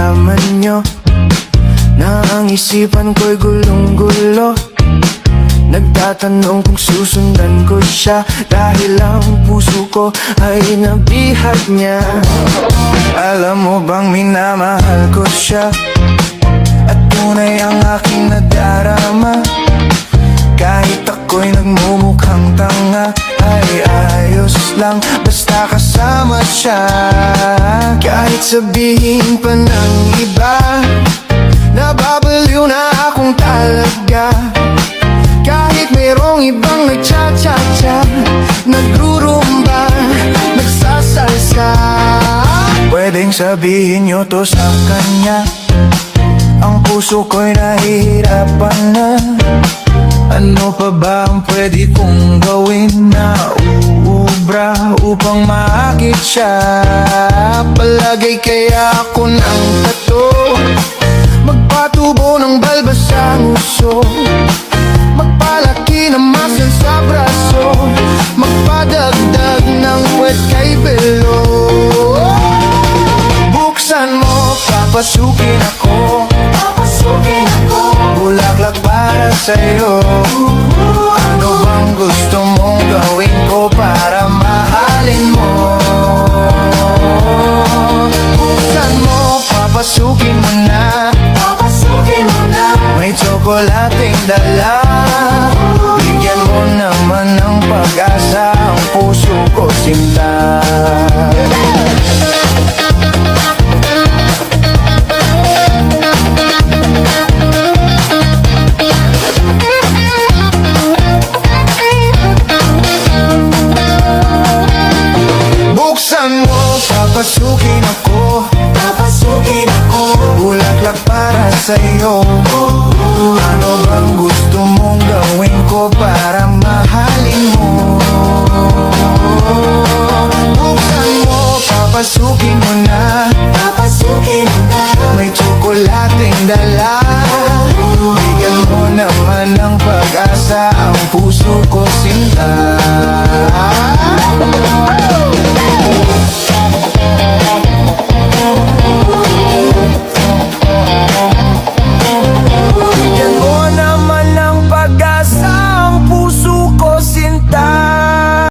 nalaman nyo na ang isipan ko'y gulong-gulo. Nagtatanong kung susundan ko siya, dahil ang puso ko ay nabihag niya. Alam mo bang minamahal ko siya, at tunay ang aking nadarama. Kahit ako'y nagmumukhang tanga, ay ayos lang basta kasama siya. Kahit sabihin pa ng iba, nababaliw na akong talaga. Kahit mayroong ibang nagcha-cha-cha, nagrurumba, nagsasalsa. Pwedeng sabihin nyo to sa kanya, ang puso ko'y nahihirapan na. Ano pa ba ang pwede kong gawin na uubra upang maakit siya? Palagay kaya ako ng tato, magpatubo ng balbas sa nguso, magpalaki ng muscle sa braso, magpadagdag ng puwet kay belo. Buksan mo, papasukin ako, papasukin ako, bulaklak para sa'yo. Ano bang gusto mong gawin ko para mahalin mo? Buksan mo, papasukin mo na, papasukin mo na, may tsokolating dala. Bigyan mo naman ng pag-asa ang puso ko, sinta. Buksan mo, papasukin ako, papasukin ako, bulaklak para sa'yo. Ano bang gusto mong gawin ko para mahalin mo? Buksan mo, papasukin mo na, papasukin mo na, may tsokolating dala. Bigyan mo naman ng pag-asa ang puso ko, sinta.